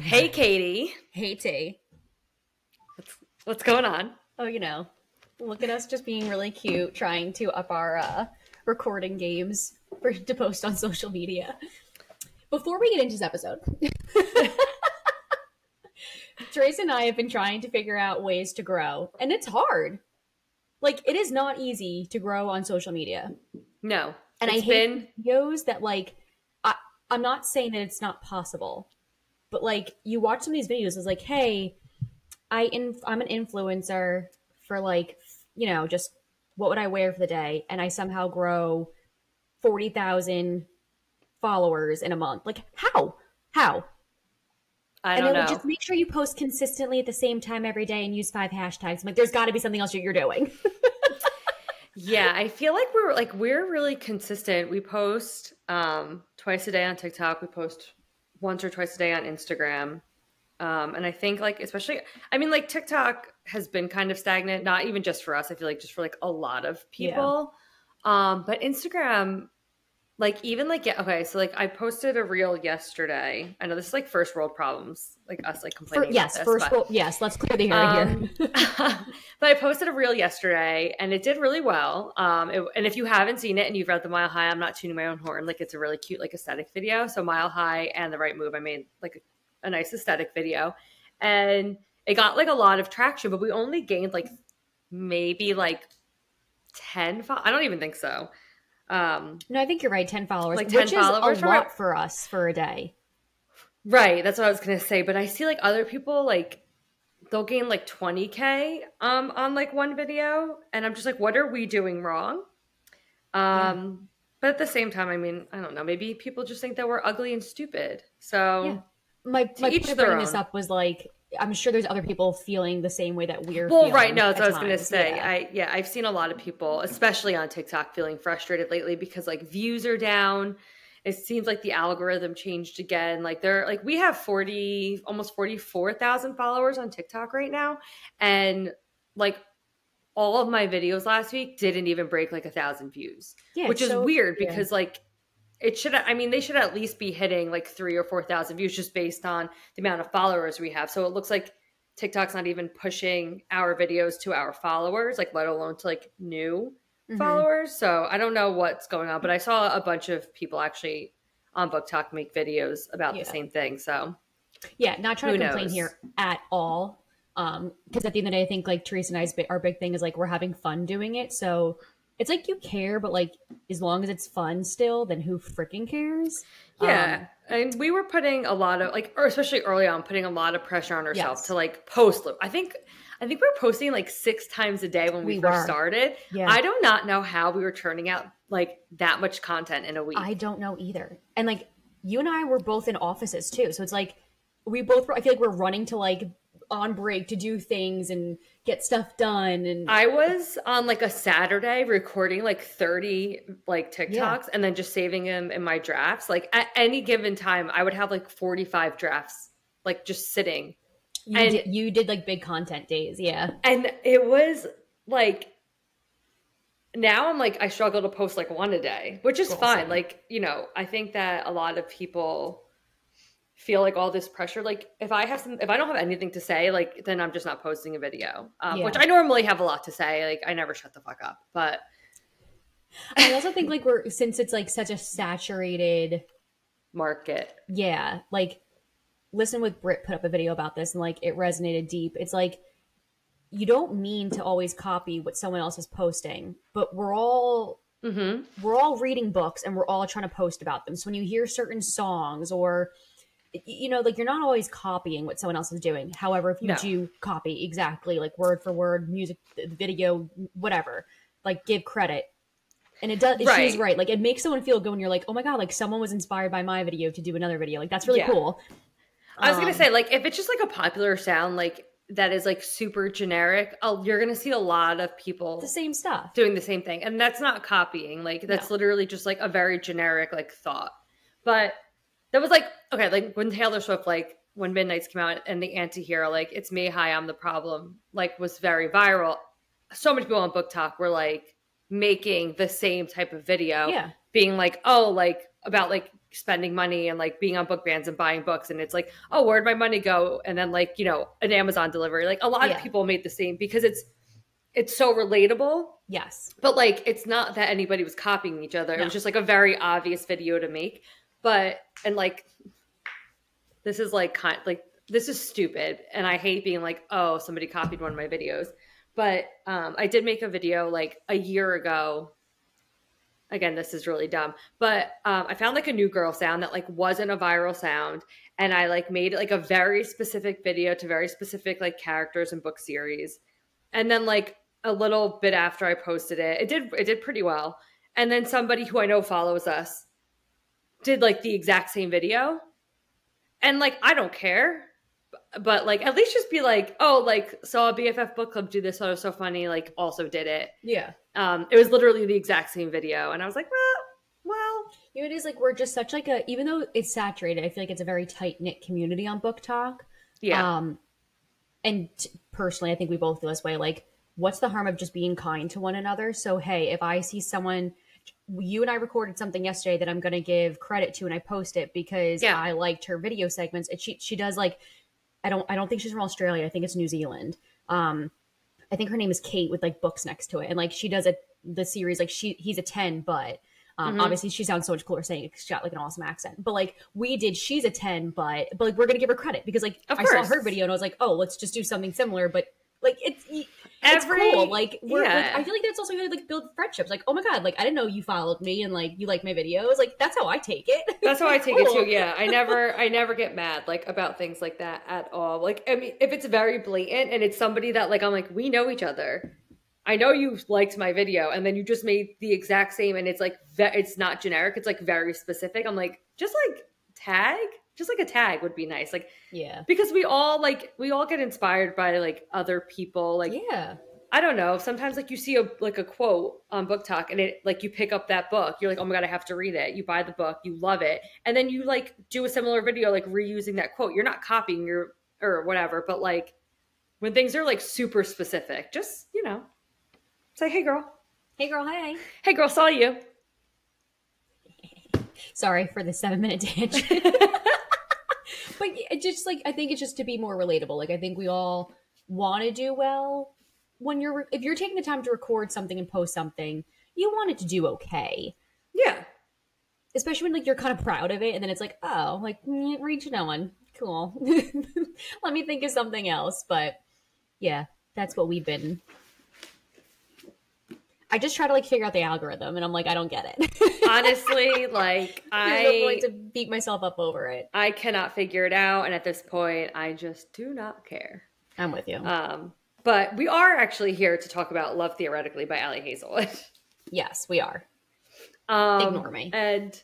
Hey, Katie. Hey, T. What's going on? Oh, look at us just being really cute, trying to up our recording games to post on social media. Before we get into this episode, Trace and I have been trying to figure out ways to grow, and it's hard. Like, it is not easy to grow on social media. No. And I hate videos that, I'm not saying that it's not possible, but, you watch some of these videos, it's like, hey, I'm an influencer for, just what would I wear for the day? And I somehow grow 40,000 followers in a month. Like, how? I don't know. Just make sure you post consistently at the same time every day and use 5 hashtags. I'm like, there's got to be something else you're doing. Yeah, I feel like we're really consistent. We post twice a day on TikTok. We post once or twice a day on Instagram. And I think especially, TikTok has been kind of stagnant, not even just for us. I feel like just for a lot of people. Yeah. But Instagram, okay. So I posted a reel yesterday. I know this is first world problems, us complaining about this. First world. Yes. Let's clear the air here. But I posted a reel yesterday and it did really well. And if you haven't seen it and you've read the Mile High, I'm not tuning my own horn. It's a really cute, aesthetic video. So Mile High and The Right Move, I made a nice aesthetic video, and it got a lot of traction, but we only gained maybe 10 I don't even think so. No, I think you're right. 10 followers, 10 which followers is a lot for us for a day. Right. That's what I was going to say. But I see other people, they'll gain 20K on one video. And I'm just what are we doing wrong? But at the same time, I don't know. Maybe people just think that we're ugly and stupid. So yeah. My point of bringing this up was I'm sure there's other people feeling the same way that we're feeling. Right. No, that's what I was going to say. I've seen a lot of people, especially on TikTok, feeling frustrated lately because views are down. It seems like the algorithm changed again. We have almost 44,000 followers on TikTok right now. And all of my videos last week didn't even break 1,000 views, which is weird because it should, they should at least be hitting 3,000 or 4,000 views just based on the amount of followers we have. So it looks like TikTok's not even pushing our videos to our followers, let alone to new followers. So I don't know what's going on, but I saw a bunch of people actually on BookTok make videos about the same thing. So not trying to complain here at all. Because at the end of the day, I think Teresa and I's our big thing is we're having fun doing it. So it's you care, but as long as it's fun still, then who freaking cares? Yeah. And we were putting a lot of or especially early on, putting a lot of pressure on ourselves to post. I think we were posting 6 times a day when we first started. Yeah. I do not know how we were turning out that much content in a week. I don't know either. And you and I were both in offices too. So it's we both, I feel we're running to on break to do things and get stuff done. And I was on a Saturday recording 30 TikToks and then just saving them in my drafts. At any given time, I would have 45 drafts just sitting. You did big content days, yeah. And it was now I'm I struggle to post 1 a day, which is fine. I think that a lot of people feel all this pressure. If I don't have anything to say, then I'm just not posting a video, which I normally have a lot to say. I never shut the fuck up. But I also think since it's such a saturated market. Yeah. Listen with Britt put up a video about this and it resonated deep. It's you don't mean to always copy what someone else is posting, but we're all reading books and we're all trying to post about them. So when you hear certain songs or you're not always copying what someone else is doing. However, if you do copy exactly, word for word, music, video, whatever, give credit. And it does, she's right. It makes someone feel good when you're oh my God, someone was inspired by my video to do another video. That's really cool. I was going to say, if it's just a popular sound, that is super generic, you're going to see a lot of people the same stuff doing the same thing. And that's not copying. That's literally just a very generic, thought. But that was okay, when Taylor Swift, when Midnight's came out and the anti-hero, it's me, hi, I'm the problem, was very viral. So many people on BookTok were making the same type of video, being about spending money and like being on book bans and buying books, and it's like, oh, where'd my money go? And then like, you know, an Amazon delivery. Like a lot of people made the same because it's so relatable. Yes. But like, it's not that anybody was copying each other. No. It was just like a very obvious video to make. But, and like, this is like, this is stupid. And I hate being like, oh, somebody copied one of my videos. But I did make a video like a year ago. Again, this is really dumb. But I found like a new girl sound that like wasn't a viral sound. And I like made like a very specific video to very specific like characters and book series. And then like a little bit after I posted it, it did pretty well. And then somebody who I know follows us did like the exact same video. And like, I don't care. But like, at least just be like, oh, like, saw a BFF book club do this. Oh, it was so funny. Like, also did it. Yeah. It was literally the exact same video. And I was like, well. You know, it is like, we're just such like a, even though it's saturated, I feel like it's a very tight knit community on Book Talk. Yeah. And personally, I think we both feel this way. Like, what's the harm of just being kind to one another? So, hey, if I see someone, you and I recorded something yesterday that I'm going to give credit to and I post it because I liked her video segments. And she does like, I don't think she's from Australia. I think it's New Zealand. I think her name is Kate with like books next to it. And like, she does the series, like he's a 10, but obviously she sounds so much cooler saying it 'cause she got like an awesome accent. But like we did, she's a 10, but like, we're going to give her credit because like I saw her video and I was like, oh, let's just do something similar. But like, it's cool. Like, like, I feel like that's also going to like build friendships. Like, oh my God, like I didn't know you followed me and like you like my videos. Like that's how I take it. That's how I take it too. Yeah. I never get mad like about things like that at all. Like, I mean, if it's very blatant and it's somebody that like, I'm like, we know each other. I know you liked my video and then you just made the exact same and it's like, it's not generic. It's like very specific. I'm like, just like just like a tag would be nice. Like, yeah, because we all get inspired by like other people. Like, yeah, I don't know. Sometimes like you see a quote on Book Talk and it like you pick up that book. You're like, oh my God, I have to read it. You buy the book, you love it. And then you like do a similar video, like reusing that quote. You're not copying or whatever, but like when things are like super specific, just, you know, say, hey girl. Hey girl, hey. Hey girl, saw you. Sorry for the 7-minute tangent. But it just like, I think it's just to be more relatable. Like, I think we all want to do well when if you're taking the time to record something and post something, you want it to do okay. Yeah. Especially when like you're kind of proud of it. And then it's like, oh, like reach no one. Cool. Let me think of something else. But yeah, that's what we've been. I just try to like figure out the algorithm and I'm like, I don't get it. Honestly, like I'm going to beat myself up over it. I cannot figure it out. And at this point, I just do not care. I'm with you. But we are actually here to talk about Love Theoretically by Ali Hazelwood. Yes, we are. Ignore me. And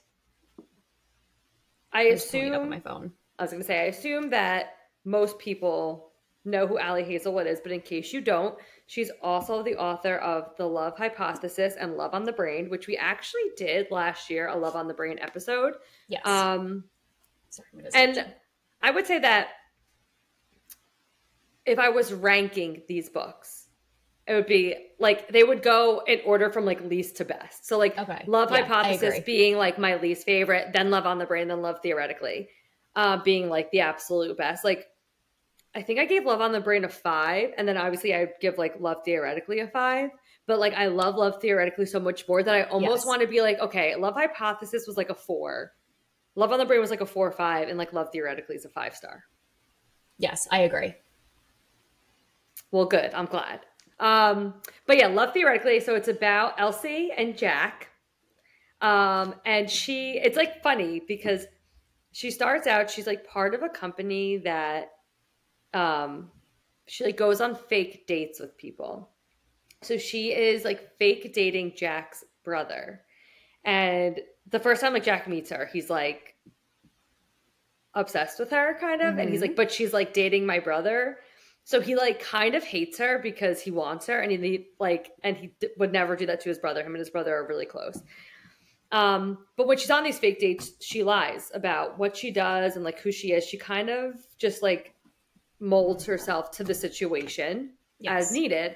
I assume up on my phone. I was going to say, I assume that most people know who Ali Hazelwood is, but in case you don't, she's also the author of The Love Hypothesis and Love on the Brain, which we actually did last year, a Love on the Brain episode. Yes. Sorry, and I would say that if I was ranking these books, it would be like, they would go in order from like least to best. So like Love Hypothesis being like my least favorite, then Love on the Brain, then Love Theoretically being like the absolute best. Like, I think I gave Love on the Brain a 5, and then obviously I'd give like Love Theoretically a 5. But like I love Love Theoretically so much more that I almost want to be like, okay, Love Hypothesis was like a 4. Love on the Brain was like a 4 or 5, and like Love Theoretically is a 5-star. Yes, I agree. Well, good. I'm glad. But yeah, Love Theoretically. So it's about Elsie and Jack. And it's like funny because she starts out, she's like part of a company that she like goes on fake dates with people. So she is like fake dating Jack's brother. And the first time like Jack meets her, he's like obsessed with her kind of. Mm-hmm. And he's like, but she's like dating my brother. So he like kind of hates her because he wants her. And he would never do that to his brother. Him and his brother are really close. But when she's on these fake dates, she lies about what she does and like who she is. She kind of just like molds herself to the situation as needed.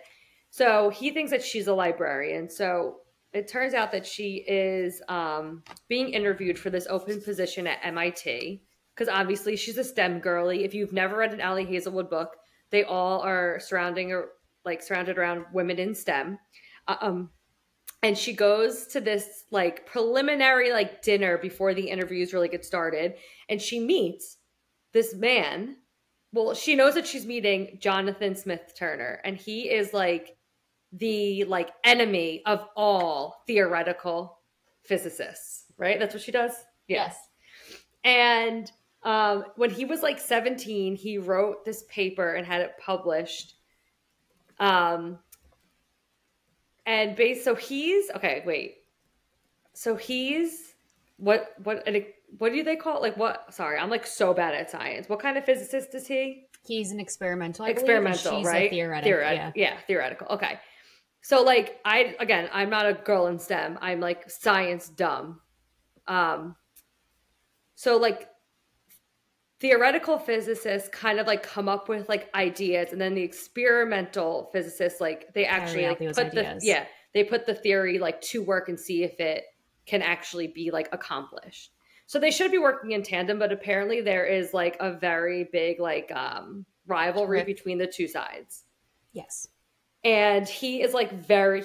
So he thinks that she's a librarian. So it turns out that she is being interviewed for this open position at MIT because obviously she's a STEM girly. If you've never read an Ali Hazelwood book, they all are surrounded around women in STEM. And she goes to this like preliminary like dinner before the interviews really get started, and she meets this man. Well, she knows that she's meeting Jonathan Smith Turner, and he is like the like enemy of all theoretical physicists, right? That's what she does? Yes. And when he was like 17, he wrote this paper and had it published. So he's what do they call it? Like what? Sorry, I'm like so bad at science. What kind of physicist is he? He's an experimental. Experimental, right? Theoretical. Okay. So like I'm not a girl in STEM. I'm like science dumb. So like theoretical physicists kind of like come up with like ideas, and then the experimental physicists like they actually like, put the theory like to work and see if it can actually be like accomplished. So they should be working in tandem, but apparently there is like a very big like rivalry between the two sides. Yes. And he is like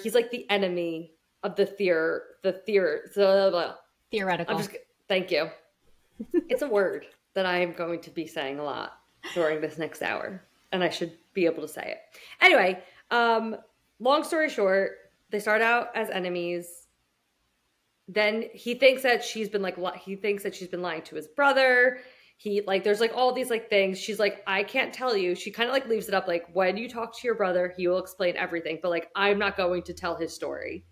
he's like the enemy of the theoretical. Thank you. It's a word that I am going to be saying a lot during this next hour, and I should be able to say it. Anyway, long story short, they start out as enemies. Then he thinks that she's been lying to his brother. He like there's like all these like things. She's like, I can't tell you. She kind of like leaves it up like, when you talk to your brother, he will explain everything. But like, I'm not going to tell his story,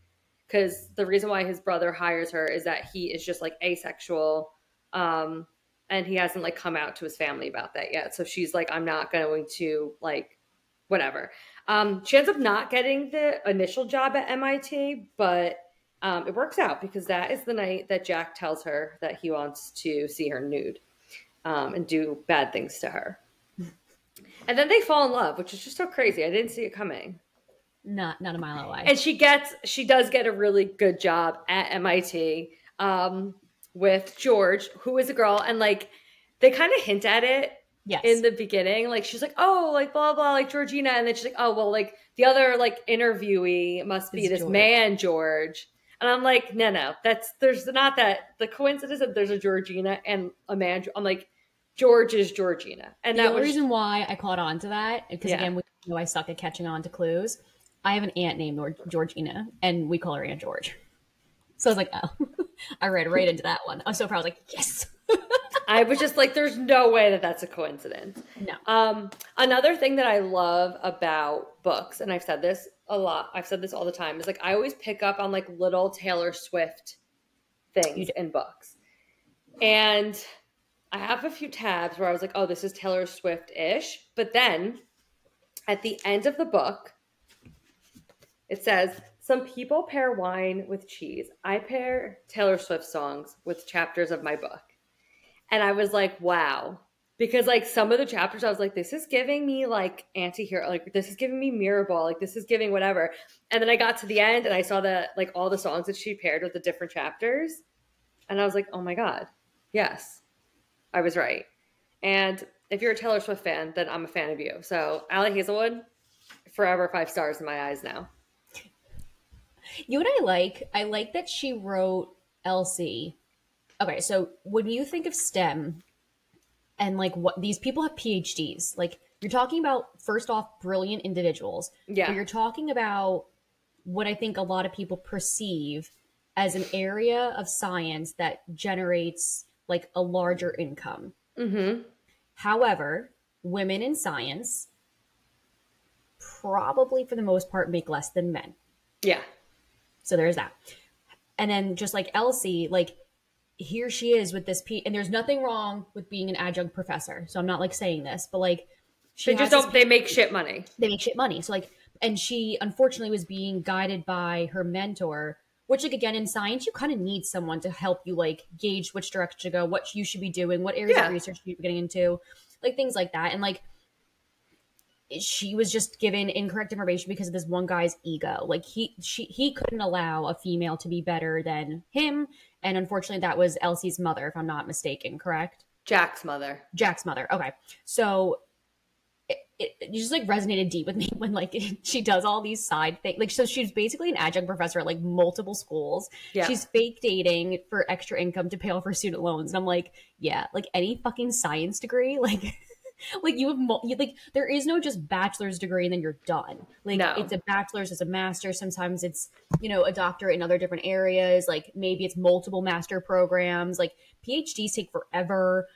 because the reason why his brother hires her is that he is just like asexual. And he hasn't like come out to his family about that yet. So she's like, I'm not going to like, whatever. She ends up not getting the initial job at MIT, but it works out because that is the night that Jack tells her that he wants to see her nude and do bad things to her. And then they fall in love, which is just so crazy. I didn't see it coming. Not a mile away. And she does get a really good job at MIT. With George, who is a girl, and like they kind of hint at it in the beginning. Like she's like, oh, like blah blah, like Georgina, and then she's like, oh well, like the other like interviewee must be this George. Man George, and I'm like, no, there's not that the coincidence that there's a Georgina and a man. I'm like, George is Georgina, and the reason why I caught on to that because again, I suck at catching on to clues. I have an aunt named Georgina, and we call her Aunt George. So I was like, oh, I read right into that one. I was so proud. I was like, yes. I was just like, there's no way that that's a coincidence. No. Another thing that I love about books, and I've said this a lot, I've said this all the time, is like I always pick up on like little Taylor Swift things in books. And I have a few tabs where I was like, oh, this is Taylor Swift-ish. But then at the end of the book, it says, some people pair wine with cheese. I pair Taylor Swift songs with chapters of my book. And I was like, wow. Because like some of the chapters, I was like, this is giving me like anti-hero. Like this is giving me Mirrorball. Like this is giving whatever. And then I got to the end and I saw that like all the songs that she paired with the different chapters. And I was like, oh my God. Yes, I was right. And if you're a Taylor Swift fan, then I'm a fan of you. So Ali Hazelwood, forever 5 stars in my eyes now. You know what I like? I like that she wrote Elsie. Okay, so when you think of STEM and like what these people have PhDs, like you're talking about first off brilliant individuals. Yeah. But you're talking about what I think a lot of people perceive as an area of science that generates like a larger income. Mm-hmm. However, women in science probably for the most part make less than men. Yeah. So there's that. And then just like Elsie, like here she is with this and there's nothing wrong with being an adjunct professor. So I'm not like saying this, but like they make shit money. They make shit money. So like, and she unfortunately was being guided by her mentor, which like again in science, you kind of need someone to help you like gauge which direction to go, what you should be doing, what areas of research you should be getting into, like things like that. And like she was just given incorrect information because of this one guy's ego. Like he couldn't allow a female to be better than him, and unfortunately, that was Elsie's mother, if I'm not mistaken. Correct? Jack's mother. Jack's mother. Okay, so it just like resonated deep with me when like she does all these side things. Like, so she's basically an adjunct professor at like multiple schools. Yeah. She's fake dating for extra income to pay off her student loans, and I'm like, yeah, like any fucking science degree, like. Like you have, like there is no just bachelor's degree and then you're done. Like it's a bachelor's, it's a master's. Sometimes it's, you know, a doctorate in other different areas. Like maybe it's multiple master programs. Like PhDs take forever.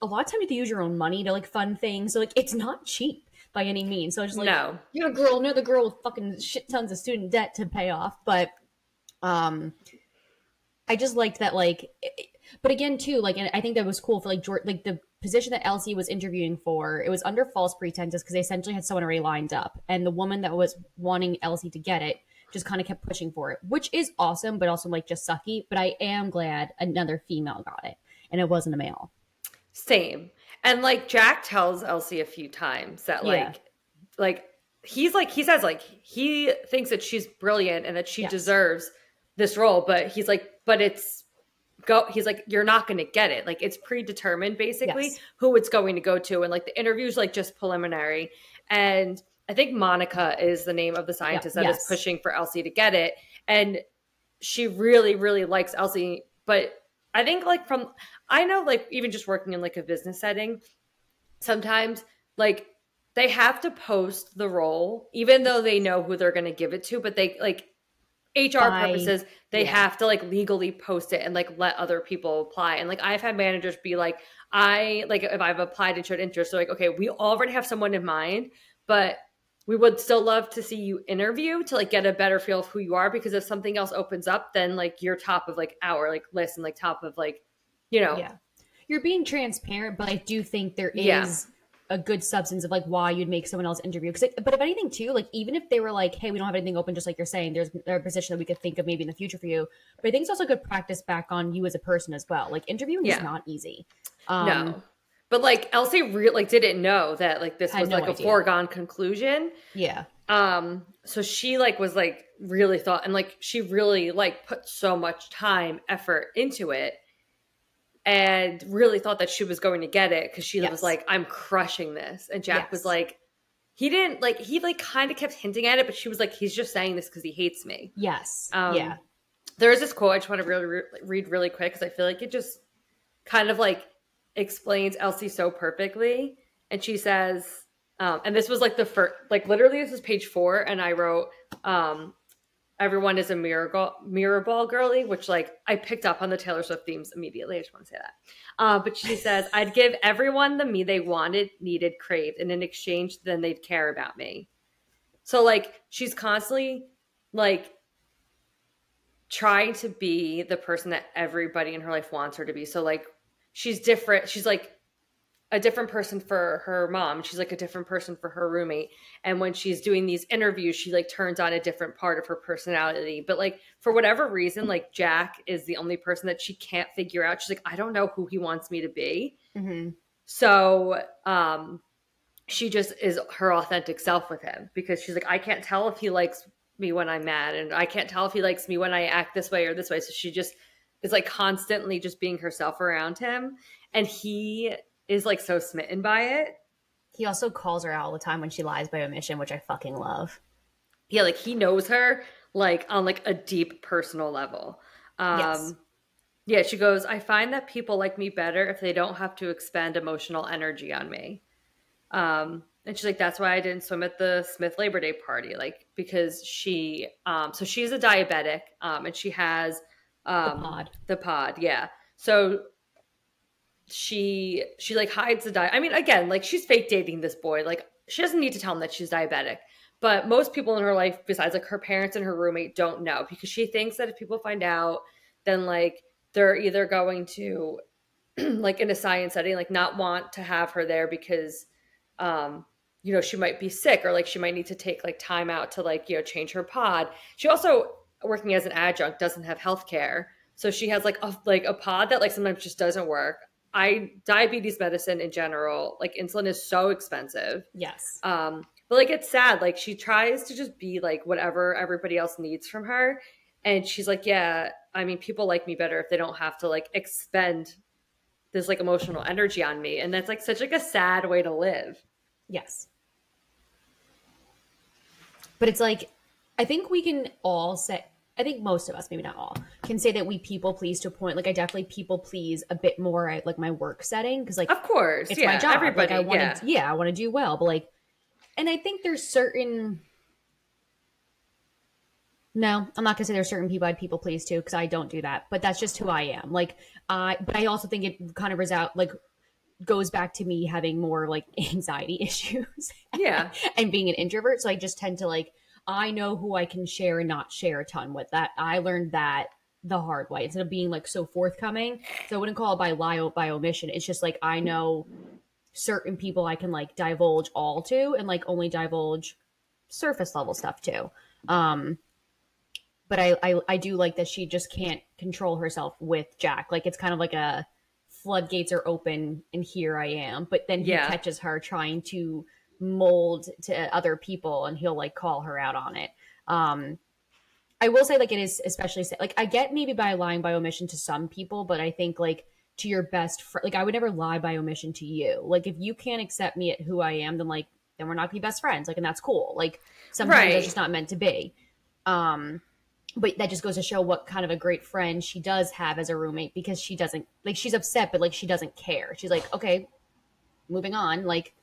A lot of times you have to use your own money to like fund things. So like it's not cheap by any means. So it's just like you're a girl, another girl with fucking shit tons of student debt to pay off. But I just liked that like. But again, too, like, and I think that was cool for like George, like the position that Elsie was interviewing for. It was under false pretenses because they essentially had someone already lined up, and the woman that was wanting Elsie to get it just kind of kept pushing for it, which is awesome, but also like just sucky. But I am glad another female got it, and it wasn't a male. Same, and like Jack tells Elsie a few times that like he says like he thinks that she's brilliant and that she deserves this role, but he's like, but he's like, you're not going to get it. Like it's predetermined basically who it's going to go to. And like the interview's like just preliminary. And I think Monica is the name of the scientist that is pushing for Elsie to get it. And she really, really likes Elsie. But I think like I know like even just working in like a business setting, sometimes like they have to post the role, even though they know who they're going to give it to, but they like, HR purposes, they have to like legally post it and like let other people apply. And like I've had managers be like, if I've applied and showed interest, so like, okay, we already have someone in mind, but we would still love to see you interview to like get a better feel of who you are, because if something else opens up, then like you're top of like our like list and like top of like, you know. Yeah. You're being transparent, but I do think there is a good substance of like why you'd make someone else interview. But if anything too, like even if they were like, hey, we don't have anything open, just like you're saying, there's a position that we could think of maybe in the future for you. But I think it's also good practice back on you as a person as well. Like interviewing is not easy. No. But like Elsie like didn't know that like this was like a foregone conclusion. Yeah. So she like was like really thought, and like she really like put so much time, effort into it. And really thought that she was going to get it because she was like, I'm crushing this. And Jack was like, he didn't like, he like kind of kept hinting at it, but she was like, he's just saying this because he hates me. Yes. There's this quote I just want to really read really quick because I feel like it just kind of like explains Elsie so perfectly. And she says, and this was like the first, like literally this is page 4. And I wrote, everyone is a mirror ball girly, which like I picked up on the Taylor Swift themes immediately. I just want to say that. But she says, I'd give everyone the me they wanted, needed, craved, and in exchange, then they'd care about me. So like she's constantly like trying to be the person that everybody in her life wants her to be. So like she's different. She's like a different person for her mom. She's like a different person for her roommate. And when she's doing these interviews, she like turns on a different part of her personality. But like for whatever reason, like Jack is the only person that she can't figure out. She's like, I don't know who he wants me to be. Mm-hmm. So she just is her authentic self with him, because she's like, I can't tell if he likes me when I'm mad, and I can't tell if he likes me when I act this way or this way. So she just is like constantly just being herself around him. And he is like so smitten by it. He also calls her out all the time when she lies by omission, which I fucking love. Yeah, like he knows her like on like a deep personal level. Yeah, she goes, I find that people like me better if they don't have to expend emotional energy on me. And she's like, that's why I didn't swim at the Smith Labor Day party. Like, because she, so she's a diabetic, and she has the pod. Yeah. So she like hides the diet. I mean, again, like she's fake dating this boy. Like she doesn't need to tell him that she's diabetic, but most people in her life, besides like her parents and her roommate, don't know, because she thinks that if people find out, then like they're either going to like in a science setting, like not want to have her there because, you know, she might be sick, or like she might need to take like time out to like, you know, change her pod. She also, working as an adjunct, doesn't have health care. So she has like a pod that like sometimes just doesn't work. diabetes medicine in general, like insulin is so expensive. Yes. But like, it's sad. Like she tries to just be like whatever everybody else needs from her. And she's like, yeah, I mean, people like me better if they don't have to like expend this like emotional energy on me. And that's like such like a sad way to live. Yes. But it's like, I think we can all say, I think most of us, maybe not all, can say that we people please to a point. Like I definitely people please a bit more at like my work setting. Cause like, of course, it's my job. Everybody, like I want to, I want to do well. But like, and I think there's certain, no, I'm not gonna say there's certain people I'd people please to, because I don't do that. But that's just who I am. Like but I also think it kind of goes back to me having more like anxiety issues. Yeah. And being an introvert. So I just tend to like, I know who I can share and not share a ton with. That I learned that the hard way, instead of being like so forthcoming. So I wouldn't call it by omission. It's just like, I know certain people I can like divulge all to, and like only divulge surface level stuff to. But I do like that she just can't control herself with Jack. Like it's kind of like a floodgates are open and here I am. But then he catches her trying to mold to other people, and he'll like call her out on it. I will say like it is especially like I get maybe by lying by omission to some people, but I think like to your best friend, like I would never lie by omission to you. Like if you can't accept me at who I am, then we're not gonna be best friends. Like, and that's cool. Like sometimes it's just not meant to be. But that just goes to show what kind of a great friend she does have as a roommate, because she doesn't like, she's upset, but like she doesn't care. She's like, okay, moving on. Like,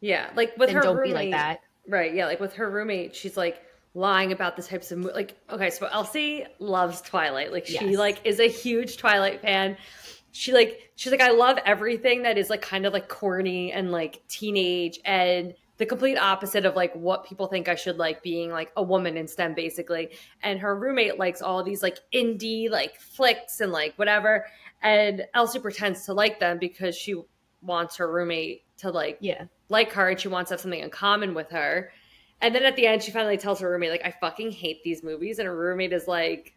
yeah, like with her don't roommate, be like that. Right. Yeah. Like with her roommate, she's like lying about the types of like, okay, so Elsie loves Twilight. Like she like is a huge Twilight fan. She's like, I love everything that is like kind of like corny and like teenage, and the complete opposite of like what people think I should like, being like a woman in STEM basically. And her roommate likes all these like indie like flicks and like whatever. And Elsie pretends to like them because she wants her roommate to like her, and she wants to have something in common with her. And then at the end, she finally tells her roommate, like, I fucking hate these movies. And her roommate is like,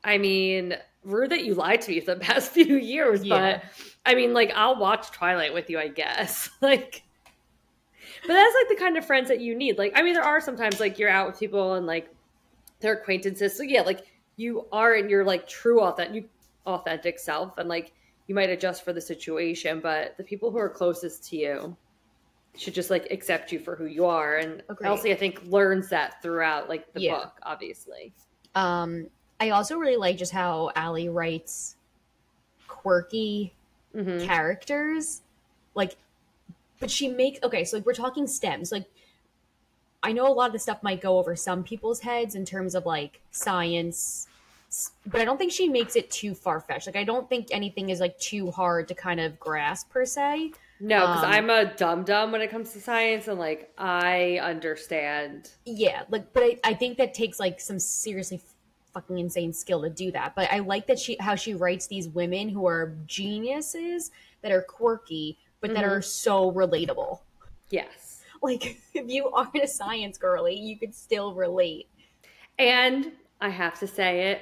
I mean, rude that you lied to me for the past few years, but I mean, like, I'll watch Twilight with you, I guess. Like, but that's like the kind of friends that you need. Like, I mean, there are sometimes like you're out with people and like they're acquaintances. So yeah, like you are in your like true authentic self, and like you might adjust for the situation, but the people who are closest to you should just like accept you for who you are. And Elsie, I think, learns that throughout like the book, obviously. I also really like just how Ali writes quirky characters. Like, but she makes, okay, so like we're talking stems. Like, I know a lot of the stuff might go over some people's heads in terms of like science, but I don't think she makes it too far-fetched. Like, I don't think anything is like too hard to kind of grasp per se. No, because I'm a dum-dum when it comes to science, and like I understand. Yeah, like, but I think that takes like some seriously fucking insane skill to do that. But I like that how she writes these women who are geniuses that are quirky, but that are so relatable. Yes. Like, if you aren't a science girly, you could still relate. And I have to say it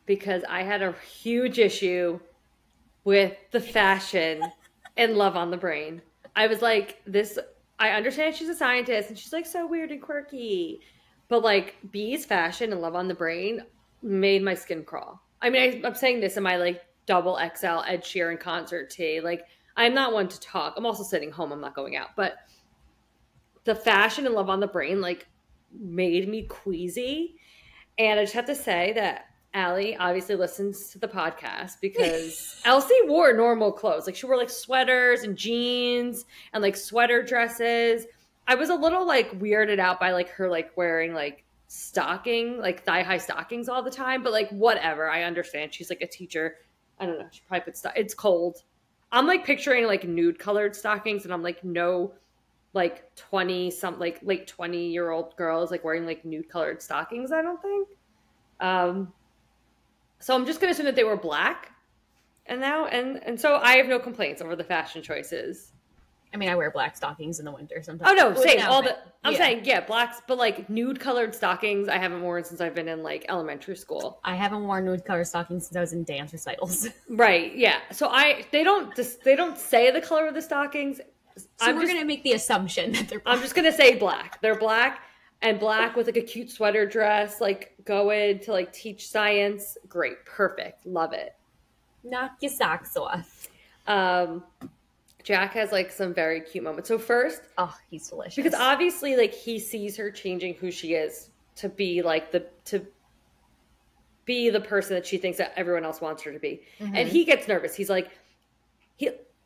because I had a huge issue with the fashion in Love on the Brain. I was like, I understand she's a scientist and she's like so weird and quirky, but like Bee's fashion in Love on the Brain made my skin crawl. I mean, I'm saying this in my like double XL Ed Sheeran concert tee. Like, I'm not one to talk. I'm also sitting home. I'm not going out. But the fashion in Love on the Brain like made me queasy. And I just have to say that Ali obviously listens to the podcast, because Elsie wore normal clothes. Like, she wore like sweaters and jeans and like sweater dresses. I was a little like weirded out by like her like wearing like thigh-high stockings all the time. But like, whatever. I understand. She's like a teacher. I don't know. She probably it's cold. I'm like picturing like nude colored stockings, and I'm like, no, like 20 some like late 20-year-old girls like wearing like nude colored stockings. I don't think. So I'm just gonna assume that they were black, and so I have no complaints over the fashion choices I mean, I wear black stockings in the winter sometimes. Oh no, same. I'm saying, yeah, blacks, but like nude colored stockings I haven't worn since I've been in like elementary school. I haven't worn nude colored stockings since I was in dance recitals. Right, yeah. So they don't say the color of the stockings. So we're gonna make the assumption that they're black. I'm just gonna say black. They're black, and black with like a cute sweater dress, like going to like teach science. Great, perfect, love it. Knock your socks off. Jack has like some very cute moments. So first, oh, he's delicious. Because obviously, like he sees her changing who she is to be like the person that she thinks that everyone else wants her to be, and he gets nervous. He's like,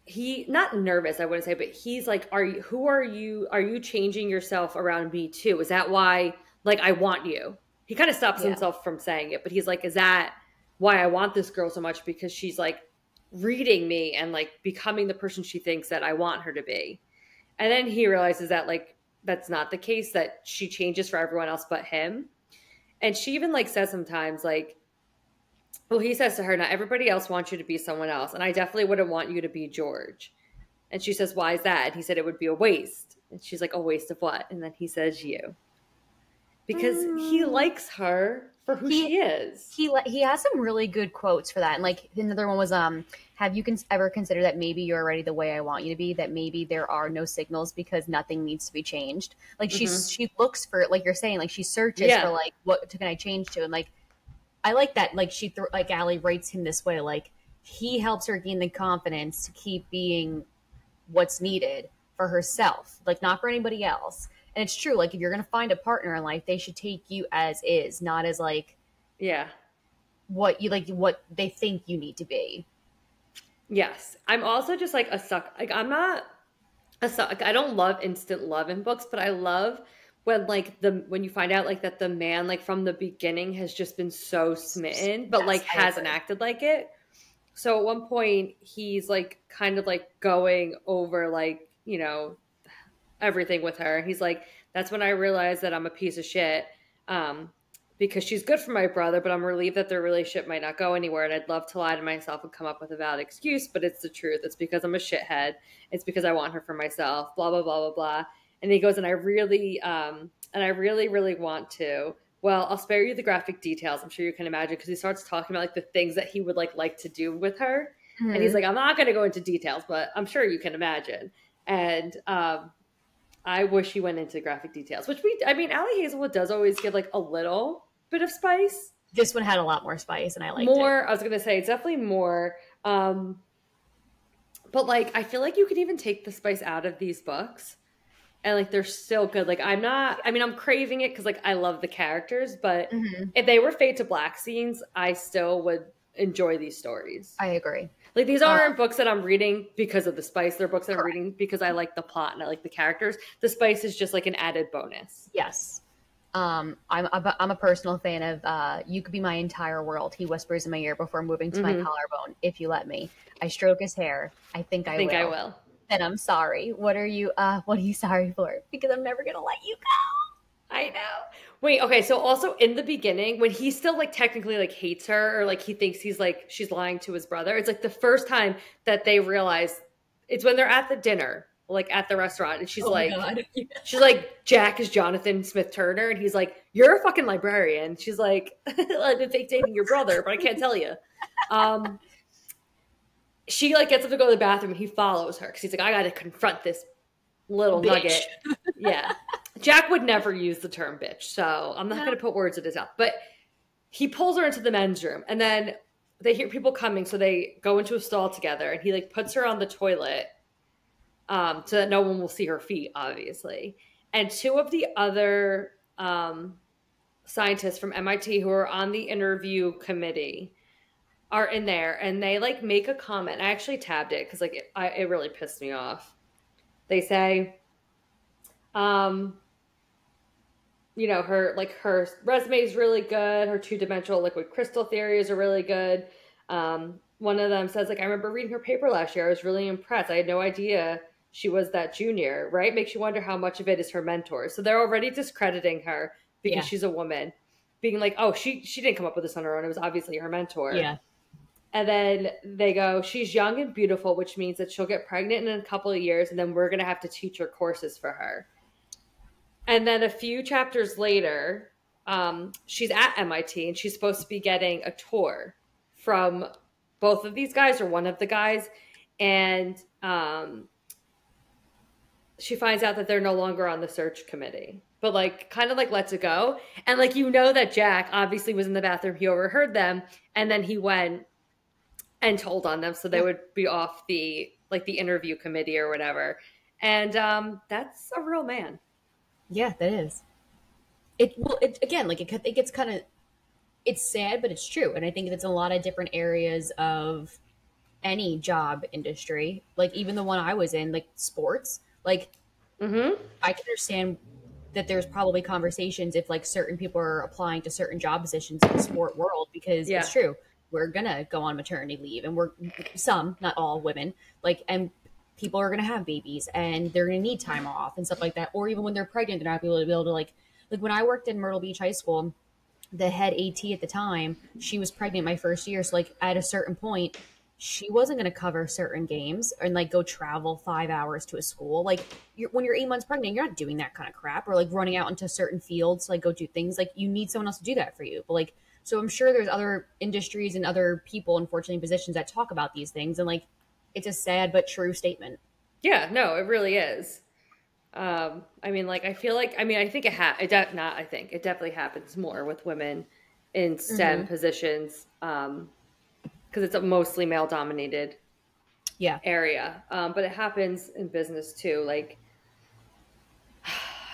he not nervous, I wouldn't say, but he's like, are you changing yourself around me too? Is that why like I want you? He kind of stops himself from saying it, but he's like, is that why I want this girl so much? Because she's like reading me and like becoming the person she thinks that I want her to be. And then he realizes that like that's not the case, that she changes for everyone else but him. And she even like says sometimes like, well, he says to her, not everybody else wants you to be someone else, and I definitely wouldn't want you to be George. And she says, why is that? And he said it would be a waste. And she's like, a waste of what? And then he says, you. Because he likes her for who she is. He has some really good quotes for that. And like another one was, have you ever considered that maybe you're already the way I want you to be, that maybe there are no signals because nothing needs to be changed. Like she looks for, like you're saying, like she searches for like, what can I change to? And like, I like that. Like like Ali writes him this way, like he helps her gain the confidence to keep being what's needed for herself, like not for anybody else. And it's true. Like if you're going to find a partner in life, they should take you as is, not as like, what they think you need to be. Yes. I'm also just like a suck. Like I'm not a suck. Like, I don't love instant love in books, but I love when like when you find out like that the man like from the beginning has just been so smitten, but like hasn't acted like it. So at one point he's like kind of like going over like, you know, everything with her. He's like, that's when I realized that I'm a piece of shit, because she's good for my brother, but I'm relieved that their relationship might not go anywhere. And I'd love to lie to myself and come up with a valid excuse, but it's the truth. It's because I'm a shithead. It's because I want her for myself, blah, blah, blah, blah, blah. And he goes, and I really, really want to. Well, I'll spare you the graphic details. I'm sure you can imagine, because he starts talking about like the things that he would like to do with her. And he's like, I'm not going to go into details, but I'm sure you can imagine. And I wish he went into graphic details, which Ali Hazelwood does always give like a little bit of spice. This one had a lot more spice, and I liked more. it. I was going to say it's definitely more. But like, I feel like you could even take the spice out of these books, and like they're still good. Like I'm craving it because like I love the characters, but if they were fade to black scenes, I still would enjoy these stories. I agree. Like these aren't books that I'm reading because of the spice. They're books that I'm reading because I like the plot and I like the characters. The spice is just like an added bonus. Yes. I'm a personal fan of You Could Be My Entire World. He whispers in my ear before moving to my collarbone. If you let me, I stroke his hair. I think I will. And I'm sorry. What are you sorry for? Because I'm never gonna let you go. I know. Wait, okay, so also in the beginning, when he still like technically like hates her, or like he thinks he's like she's lying to his brother, it's like the first time that they realize, it's when they're at the dinner, like at the restaurant, and she's she's like, Jack is Jonathan Smith Turner, and he's like, you're a fucking librarian. She's like, I've been fake dating your brother, but I can't tell you. She like gets up to go to the bathroom, and he follows her because he's like, I got to confront this little nugget. Yeah. Jack would never use the term bitch, so I'm not going to put words in his mouth. But he pulls her into the men's room, and then they hear people coming, so they go into a stall together, and he like puts her on the toilet so that no one will see her feet, obviously. And two of the other scientists from MIT who are on the interview committee are in there, and they like make a comment. I actually tabbed it because like it really pissed me off. They say, you know, her resume is really good. Her two-dimensional liquid crystal theories are really good. One of them says, like, I remember reading her paper last year. I was really impressed. I had no idea she was that junior, right? Makes you wonder how much of it is her mentor. So they're already discrediting her because she's a woman. Being like, oh, she didn't come up with this on her own. It was obviously her mentor. Yeah. And then they go, she's young and beautiful, which means that she'll get pregnant in a couple of years, and then we're going to have to teach her courses for her. And then a few chapters later, she's at MIT, and she's supposed to be getting a tour from both of these guys or one of the guys. And she finds out that they're no longer on the search committee, but like kind of like lets it go. And like, you know, that Jack obviously was in the bathroom. He overheard them, and then he went and told on them, so they would be off the like the interview committee or whatever. And that's a real man. Yeah, that is. It again, like it gets kind of, it's sad, but it's true, and I think it's a lot of different areas of any job industry, like even the one I was in, like sports. Like, I can understand that there's probably conversations if like certain people are applying to certain job positions in the sport world, because it's true. We're gonna go on maternity leave, and we're some, not all women, like, and people are gonna have babies, and they're gonna need time off and stuff like that. Or even when they're pregnant, they're not gonna be able to like when I worked in Myrtle Beach High School, the head AT at the time, she was pregnant my first year, so like at a certain point, she wasn't going to cover certain games and like go travel 5 hours to a school. Like when you're 8 months pregnant, you're not doing that kind of crap, or like running out into certain fields to like go do things. Like you need someone else to do that for you. But like, so I'm sure there's other industries and other people, unfortunately, in positions that talk about these things. And like, it's a sad but true statement. Yeah, no, it really is. I mean, like, I feel like, I mean, I think it definitely happens more with women in STEM positions. Because it's a mostly male dominated area. But it happens in business too. Like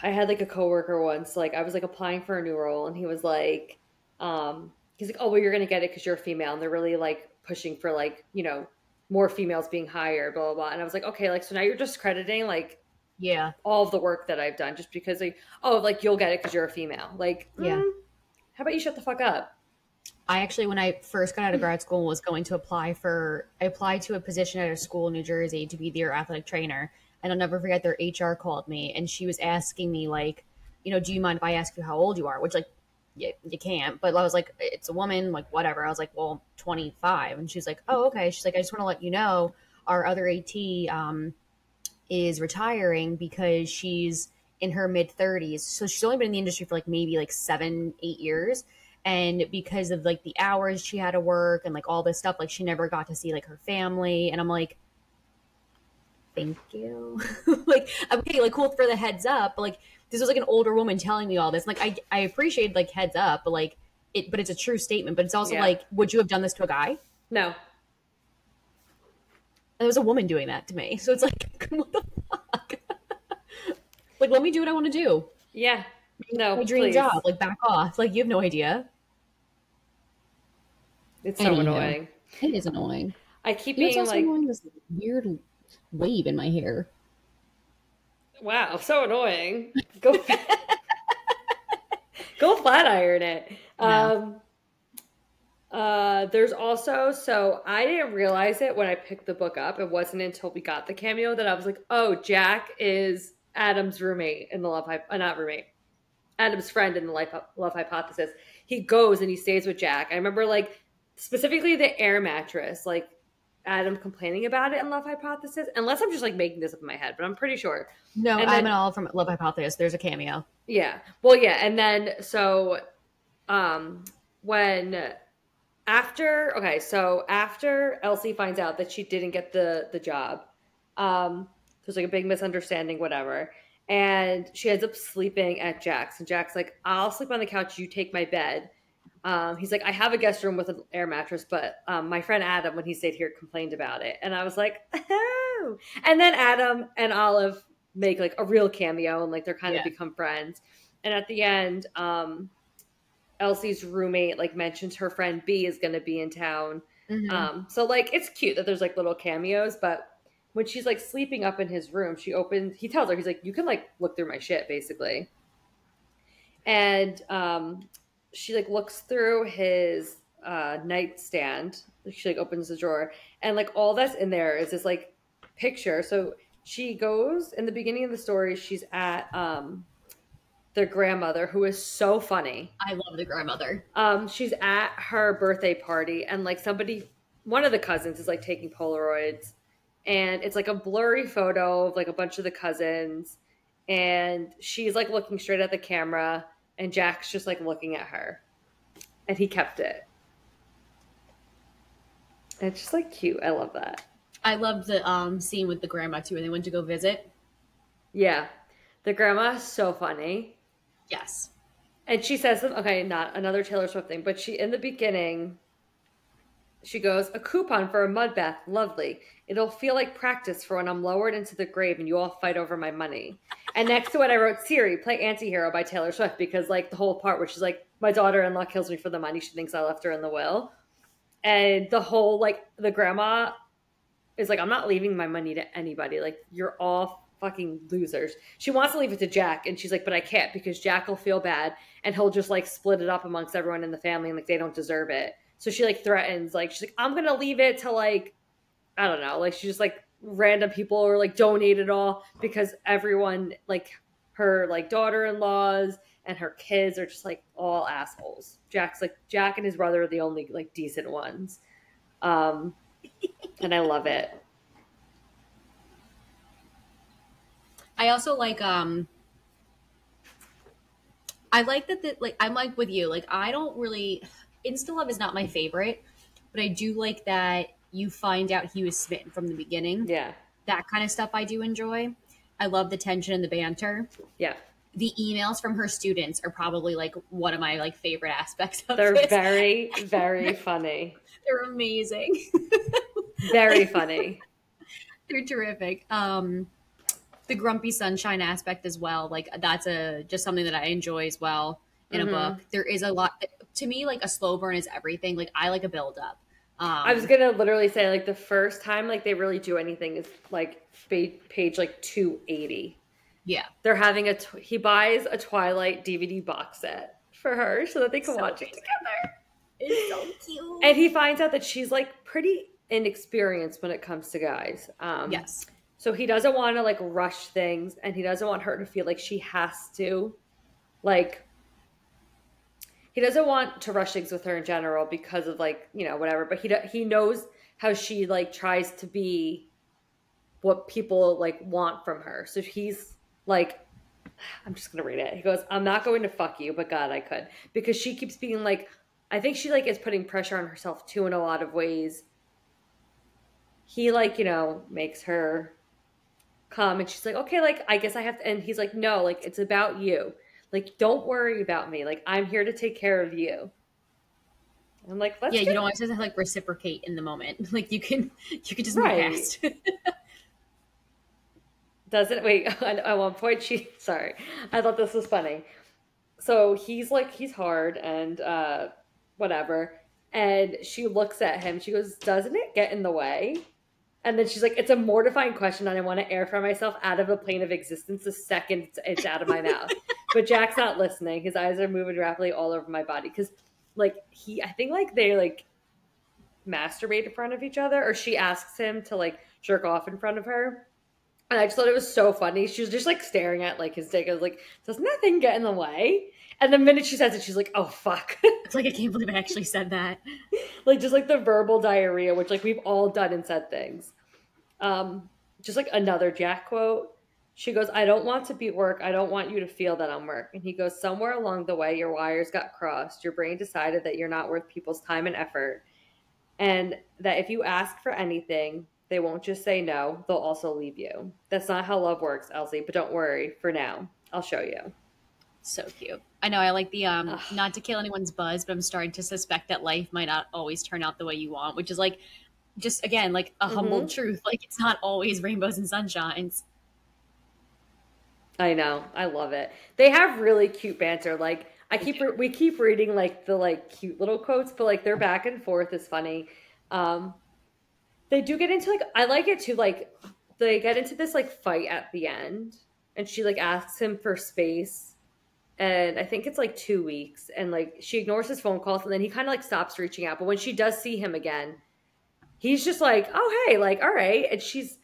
I had like a coworker once, like I was like applying for a new role, and he was like, he's like, oh, well, you're going to get it because you're a female. And they're really like pushing for like, you know, more females being hired, blah, blah, blah. And I was like, okay, like, so now you're discrediting like all of the work that I've done just because like, oh, like you'll get it because you're a female. Like, how about you shut the fuck up? I actually, when I first got out of grad school, was going to I applied to a position at a school in New Jersey to be their athletic trainer. And I'll never forget, their HR called me, and she was asking me like, you know, do you mind if I ask you how old you are? Which like, you can't. But I was like, it's a woman, like whatever. I was like, well, 25. And she's like, oh, okay. She's like, I just want to let you know our other AT is retiring because she's in her mid 30s. So she's only been in the industry for like maybe like 7-8 years. And because of like the hours she had to work and like all this stuff, like she never got to see like her family. And I'm like, thank you. Like, okay, like cool for the heads up. But like, this was like an older woman telling me all this. And, like, I appreciate like heads up, but like but it's a true statement. But it's also like, would you have done this to a guy? No. And there was a woman doing that to me. So it's like, what the fuck? Like, let me do what I want to do. Yeah. No, my dream job. Like, back off. Like, you have no idea. It's so annoying. It is annoying. I keep being like annoying, this weird wave in my hair. Wow, so annoying. Go go flat iron it. No. There's also, so I didn't realize it when I picked the book up. It wasn't until we got the cameo that I was like, oh, Jack is Adam's roommate in the not roommate. Adam's friend in the Love Hypothesis. He goes and he stays with Jack. I remember like specifically the air mattress, like Adam complaining about it in Love Hypothesis, unless I'm just like making this up in my head, but I'm pretty sure. No, I'm all from Love Hypothesis. There's a cameo. Yeah. Well, yeah. And then, so after Elsie finds out that she didn't get the job, there's like a big misunderstanding, whatever. And she ends up sleeping at Jack's. And Jack's like, I'll sleep on the couch. You take my bed. He's like, I have a guest room with an air mattress, but my friend Adam, when he stayed here, complained about it. And I was like, oh. And then Adam and Olive make like a real cameo, and like they're kind of become friends. And at the end, Elsie's roommate like mentions her friend B is going to be in town. Mm-hmm. So like it's cute that there's like little cameos, but when she's like sleeping up in his room, he tells her, he's like, you can like look through my shit basically. And she like looks through his nightstand. She like opens the drawer, and like all that's in there is this like picture. So she goes, in the beginning of the story, she's at their grandmother, who is so funny. I love the grandmother. She's at her birthday party, and like somebody one of the cousins is like taking Polaroids, and it's like a blurry photo of like a bunch of the cousins, and she's like looking straight at the camera, and Jack's just like looking at her, and he kept it. And it's just like cute. I love that. I love the scene with the grandma too, when they went to go visit. Yeah, the grandma is so funny. Yes. And she says, okay, not another Taylor Swift thing, but she, in the beginning, she goes, a coupon for a mud bath, lovely. It'll feel like practice for when I'm lowered into the grave and you all fight over my money. And next to it, I wrote, Siri, play Antihero by Taylor Swift, because like the whole part where she's like, my daughter-in-law kills me for the money. She thinks I left her in the will. And the whole, like, the grandma is like, I'm not leaving my money to anybody. Like, you're all fucking losers. She wants to leave it to Jack, and she's like, but I can't, because Jack will feel bad and he'll just like split it up amongst everyone in the family, and like they don't deserve it. So she like threatens, like she's like, I'm gonna leave it to like, I don't know, like she just like random people, or like donate it all, because everyone, like her like daughter-in-laws and her kids are just like all assholes. Jack and his brother are the only like decent ones. And I love it. I also like I like that like I'm like with you. Like I don't really Insta Love is not my favorite, but I do like that you find out he was smitten from the beginning. Yeah. That kind of stuff I do enjoy. I love the tension and the banter. Yeah. The emails from her students are probably like one of my like favorite aspects of They're this. very, very funny. They're amazing. Very funny. They're terrific. The grumpy sunshine aspect as well. Like that's just something that I enjoy as well in a book. There is a lot to me, like a slow burn is everything. Like I like a build up. I was going to literally say like the first time like they really do anything is like page like 280. Yeah. They're having he buys a Twilight DVD box set for her so that they can watch it together. It's so cute. And he finds out that she's like pretty inexperienced when it comes to guys. Yes. So he doesn't want to like rush things, and he doesn't want her to feel like she has to, like, he doesn't want to rush things with her in general because of like, you know, whatever. But he knows how she like tries to be what people like want from her. So he's like, I'm just going to read it. He goes, I'm not going to fuck you, but God, I could. Because she keeps being like, I think she like is putting pressure on herself too in a lot of ways. He like, you know, makes her come, and she's like, okay, like I guess I have to, and he's like, no, like it's about you, like don't worry about me, like I'm here to take care of you. I'm like, yeah, you don't always have to like reciprocate in the moment. Like you can just move past. Doesn't wait at one point sorry, I thought this was funny. So he's like, he's hard and whatever, and she looks at him, she goes, doesn't it get in the way? And then she's like, it's a mortifying question, and I want to air for myself out of a plane of existence the second it's out of my mouth. But Jack's not listening. His eyes are moving rapidly all over my body. Because, like, I think, like, they, like, masturbate in front of each other. Or she asks him to, like, jerk off in front of her. And I just thought it was so funny. She was just, like, staring at, like, his dick. I was like, does nothing get in the way? And the minute she says it, she's like, oh, fuck. It's like, I can't believe I actually said that. Like, just, like, the verbal diarrhea, which, like, we've all done and said things. Just, like, another Jack quote. She goes, I don't want to be work. I don't want you to feel that I'm work. And he goes, somewhere along the way, your wires got crossed. Your brain decided that you're not worth people's time and effort. And that if you ask for anything, they won't just say no. They'll also leave you. That's not how love works, Elsie. But don't worry. For now, I'll show you. So cute. I know. I like the not to kill anyone's buzz, but I'm starting to suspect that life might not always turn out the way you want, which is like, just again, like a humble truth. Like it's not always rainbows and sunshines. I know. I love it. They have really cute banter. Like we keep reading like the like cute little quotes, but like their back and forth is funny. They do get into like, I like it too. Like they get into this like fight at the end, and she like asks him for space. And I think it's like 2 weeks, and like she ignores his phone calls, and then he kind of like stops reaching out. But when she does see him again, he's just like, oh, hey, like, all right. And she's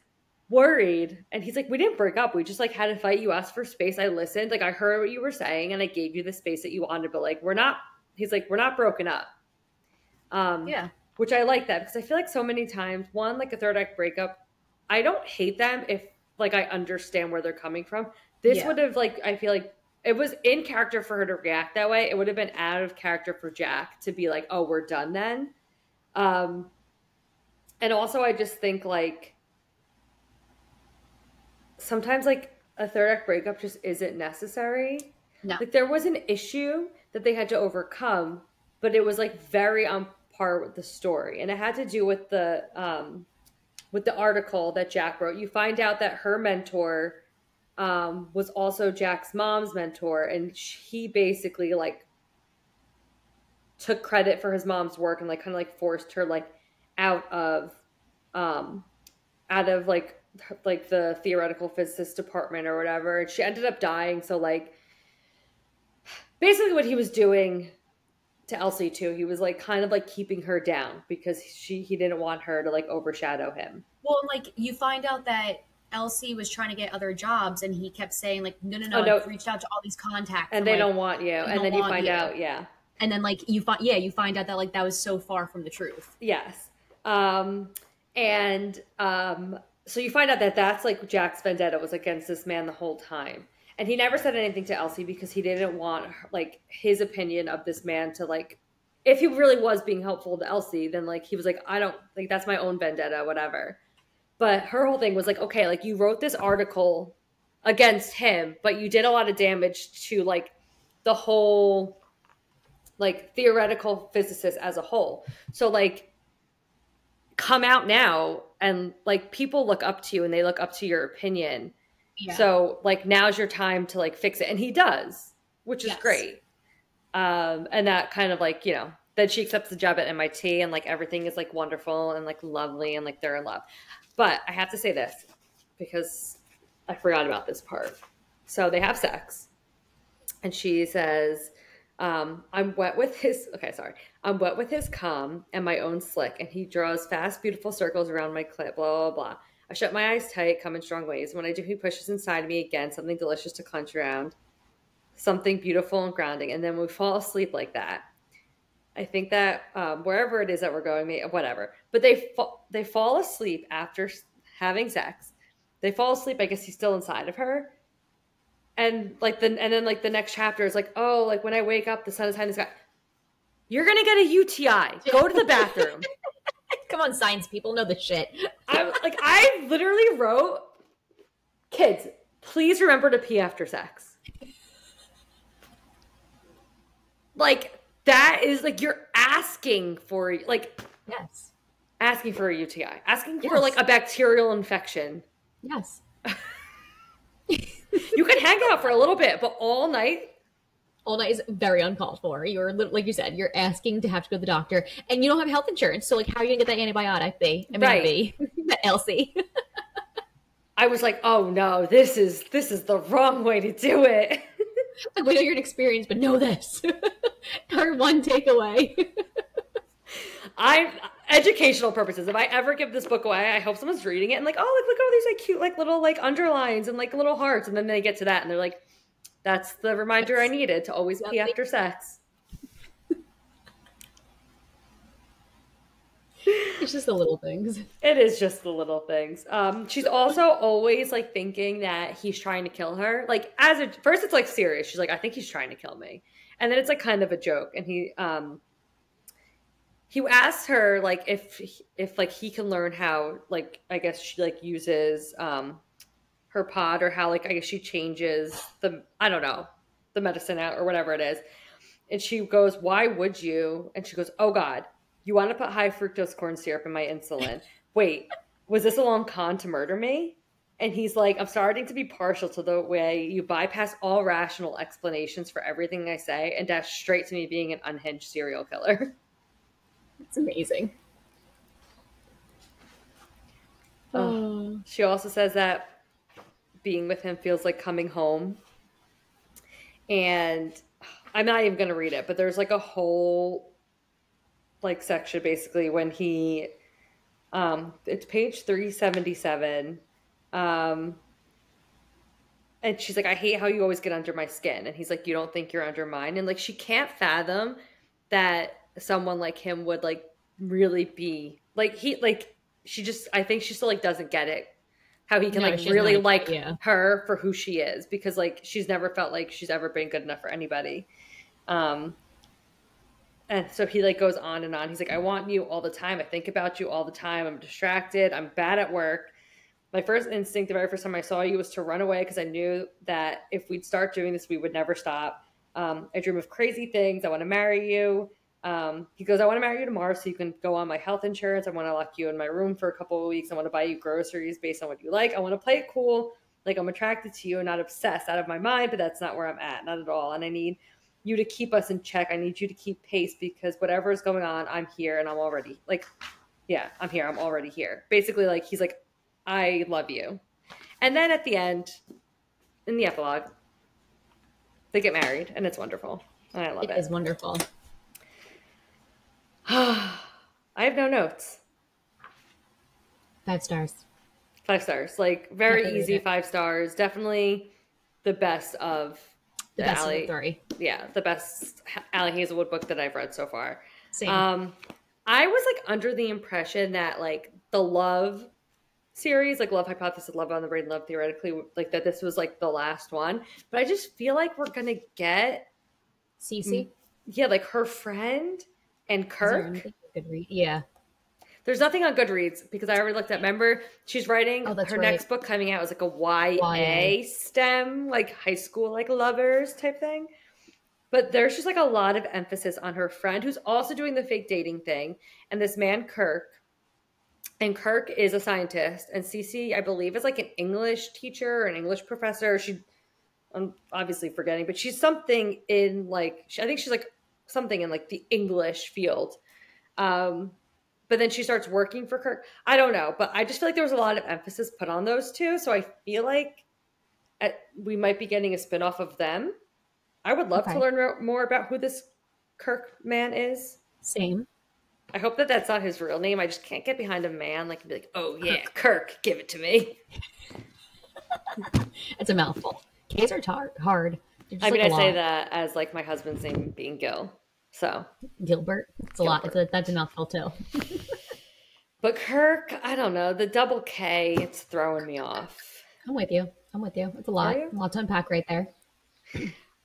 worried. And he's like, we didn't break up. We just like had a fight. You asked for space. I listened. Like I heard what you were saying, and I gave you the space that you wanted, but like, he's like, we're not broken up. Yeah. which I like that because I feel like so many times, one, like a third act breakup, I don't hate them if like I understand where they're coming from. This would have like, I feel like it was in character for her to react that way. It would have been out of character for Jack to be like, oh, we're done then. And also I just think like sometimes like a third act breakup just isn't necessary. No. Like there was an issue that they had to overcome, but it was like very on par with the story. And it had to do with the article that Jack wrote. You find out that her mentor was also Jack's mom's mentor, and he basically like took credit for his mom's work and like kind of like forced her like out of like the theoretical physicist department or whatever, and she ended up dying. So like basically what he was doing to Elsie too, he was like kind of like keeping her down because he didn't want her to like overshadow him. Well, like you find out that Elsie was trying to get other jobs, and he kept saying like, no, I've reached out to all these contacts, and they don't want you. And then you find out, yeah. And then like you find out that like that was so far from the truth. Yes. So you find out that that's like Jack's vendetta was against this man the whole time. And he never said anything to Elsie because he didn't want like his opinion of this man to like, if he really was being helpful to Elsie, then like he was like, I don't like, that's my own vendetta, whatever. But her whole thing was like, okay, like you wrote this article against him, but you did a lot of damage to like the whole like theoretical physicist as a whole. So like come out now and like people look up to you and they look up to your opinion. Yeah. So like now's your time to like fix it. And he does, which is great. And that kind of like, you know, then she accepts the job at MIT and like everything is like wonderful and like lovely and like they're in love. But I have to say this because I forgot about this part. So they have sex and she says, I'm wet with his cum and my own slick, and he draws fast, beautiful circles around my clit, blah, blah, blah. I shut my eyes tight, come in strong ways. When I do, he pushes inside of me again, something delicious to clench around, something beautiful and grounding, and then we fall asleep like that. I think that wherever it is that we're going, whatever. But they fall asleep after having sex. They fall asleep. I guess he's still inside of her. And then the next chapter is like, oh, like when I wake up, the sun is high in the sky. You're gonna get a UTI. Go to the bathroom. Come on, science people know the shit. I literally wrote, kids, please remember to pee after sex. Like that is like you're asking for like yes, asking for a UTI, asking for like a bacterial infection. Yes. You can hang out for a little bit, but all night is very uncalled for. You're like you said, you're asking to have to go to the doctor, and you don't have health insurance. So like, how are you gonna get that antibiotic? That Elsie. I was like, oh no, this is the wrong way to do it. Like, we know you're inexperienced, but know this. Our one takeaway. Educational purposes. If I ever give this book away, I hope someone's reading it and like, oh, look at all these like cute like little like underlines and like little hearts, and then they get to that and they're like, that's the reminder I needed to always pee after sex. It's just the little things. It is just the little things. She's also always like thinking that he's trying to kill her. Like first it's like serious. She's like, I think he's trying to kill me, and then it's like kind of a joke. And he asked her like if like he can learn how like I guess she like uses her pod, or how like I guess she changes the medicine out or whatever it is. And she goes, why would you? And she goes, oh God, you want to put high fructose corn syrup in my insulin. Wait, was this a long con to murder me? And he's like, I'm starting to be partial to the way you bypass all rational explanations for everything I say and dash straight to me being an unhinged serial killer. It's amazing. She also says that being with him feels like coming home. And I'm not even going to read it, but there's like a whole like section basically when he it's page 377. And she's like, I hate how you always get under my skin. And he's like, you don't think you're under mine? And like she can't fathom that someone like him would like really be like she just, I think she still like doesn't get it, how he can No, like she's really not, like yeah. her for who she is, because like she's never felt like she's ever been good enough for anybody. Um, and so he like goes on and on. He's like, I want you all the time. I think about you all the time. I'm distracted. I'm bad at work. My first instinct the very first time I saw you was to run away, because I knew that if we'd start doing this, we would never stop. I dream of crazy things. I want to marry you. He goes, I want to marry you tomorrow so you can go on my health insurance. I want to lock you in my room for a couple of weeks. I want to buy you groceries based on what you like. I want to play it cool. Like, I'm attracted to you and not obsessed out of my mind, but that's not where I'm at. Not at all. And I need you to keep us in check. I need you to keep pace, because whatever is going on, I'm here and I'm already like, yeah, I'm here. I'm already here. Basically, like, he's like, I love you. And then at the end, in the epilogue, they get married, and it's wonderful. And I love it. It is wonderful. I have no notes. 5 stars. 5 stars. Like, very Definitely easy 5 stars. Definitely the best of The best of Ali. the 3. Yeah, the best Ali Hazelwood book that I've read so far. Same. I was like under the impression that like the Love series, like Love Hypothesis, Love on the Brain, Love Theoretically, like that this was like the last one. But I just feel like we're gonna get Cece? Yeah, like her friend and Kirk. Good read. Yeah. There's nothing on Goodreads, because I already looked at. Remember, she's writing her right. next book coming out is like a YA STEM, like high school, like lovers type thing. But there's just like a lot of emphasis on her friend, who's also doing the fake dating thing, and this man Kirk. And Kirk is a scientist, and Cece, I believe, is like an English teacher or an English professor. I'm obviously forgetting, but she's something in like, I think she's like something in like the English field. But then she starts working for Kirk. I don't know, but I just feel like there was a lot of emphasis put on those two. So I feel like we might be getting a spinoff of them. I would love to learn more about who this Kirk man is. Same. I hope that that's not his real name. I just can't get behind a man like, and be like, oh yeah, Kirk, give it to me. It's a mouthful. K's are hard. I mean, I say that as like my husband's name being Gil. So Gilbert. It's a lot. That's a mouthful too. But Kirk, I don't know. The double K, it's throwing me off. I'm with you. It's a lot. A lot to unpack right there.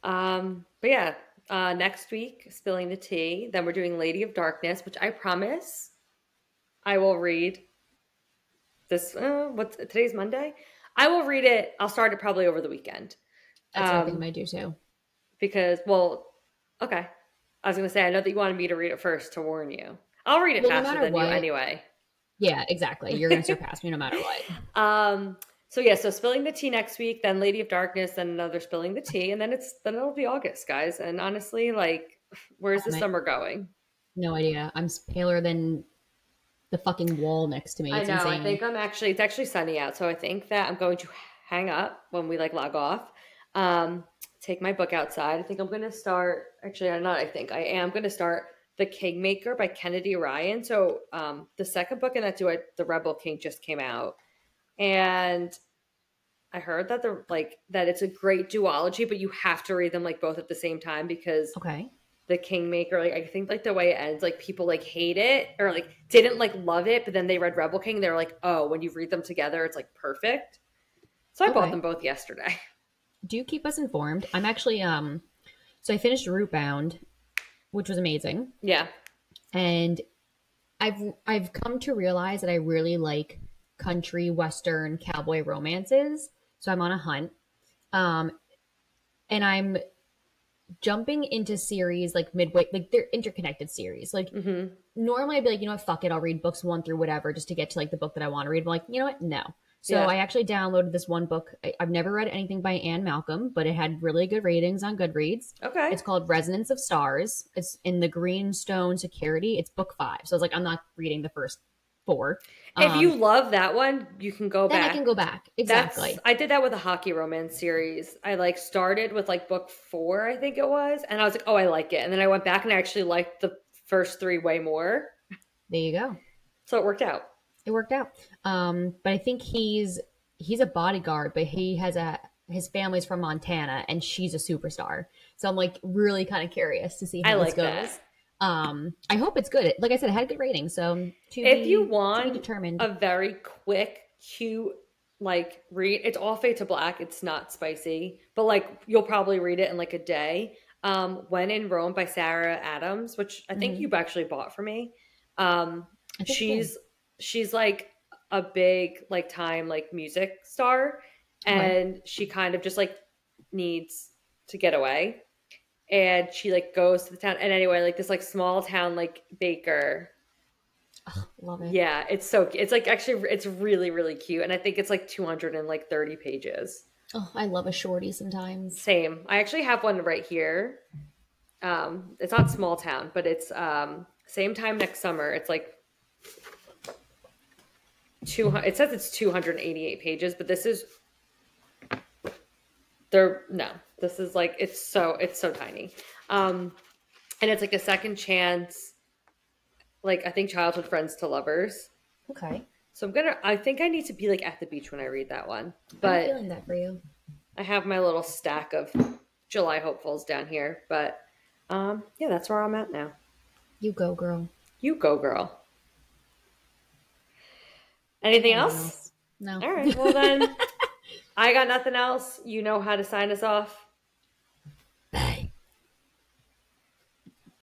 But yeah, next week, Spilling the Tea. Then we're doing Lady of Darkness, which I promise I will read this. Today's Monday? I will read it. I'll start it probably over the weekend. That's what I think I might do too. Because, okay. I was going to say, I know that you wanted me to read it first to warn you. I'll read it faster than you anyway. Yeah, exactly. You're going to surpass me no matter what. So Spilling the Tea next week, then Lady of Darkness, then another Spilling the Tea, and then it'll be August, guys. And honestly, like, where's the summer going? No idea. I'm paler than the fucking wall next to me. It's insane. I think it's actually sunny out, so I think that I'm going to hang up when we like log off. Take my book outside. I think I'm going to start, I am going to start The Kingmaker by Kennedy Ryan. So the second book in that duet, The Rebel King, just came out. And I heard that that it's a great duology, but you have to read them like both at the same time, because The Kingmaker, like I think like the way it ends, like people like hate it or like didn't like love it, but then they read Rebel King, they're like, oh, when you read them together, it's like perfect. So I bought them both yesterday. Do you keep us informed? I'm actually so I finished Rootbound, which was amazing. Yeah. And I've come to realize that I really like country, western, cowboy romances. So I'm on a hunt. And I'm jumping into series like midway, like they're interconnected series. Like normally I'd be like, you know what, fuck it, I'll read books 1 through whatever just to get to like the book that I want to read. But like, you know what? No. So I actually downloaded this one book. I've never read anything by Anne Malcolm, but it had really good ratings on Goodreads. Okay. It's called Resonance of Stars. It's in the Greenstone Security. It's book 5. So I was like, I'm not reading the first 4. If you love that one, you can go back. Then I can go back. Exactly. I did that with a hockey romance series. I like started with like book 4, I think it was. And I was like, oh, I like it. And then I went back and I actually liked the first 3 way more. There you go. So it worked out. It worked out. But I think he's a bodyguard, but his family's from Montana and she's a superstar. So I'm like really kind of curious to see how this goes. I hope it's good. Like I said, it had a good rating, so If you to be want determined. a very quick, cute, like read, it's all Fade to Black. It's not spicy, but like you'll probably read it in like a day. When in Rome by Sarah Adams, which I think you've actually bought for me. I think She's like a big like time like music star, and she kind of just like needs to get away, and she like goes to the town, and anyway, like this like small town like baker. Love it. Yeah, it's like actually it's really really cute, and I think it's like 230 pages. Oh, I love a shorty sometimes. Same. I actually have one right here. It's not small town, but it's same time next summer. It's like 200. It says it's 288 pages, but this is this is like it's so tiny. And it's like a second chance, like I think childhood friends to lovers. Okay. So I think I need to be like at the beach when I read that one. But I'm feeling that for you. I have my little stack of July hopefuls down here. But yeah, that's where I'm at now. You go, girl. You go, girl. Anything else? No. All right. Well then, I got nothing else. You know how to sign us off.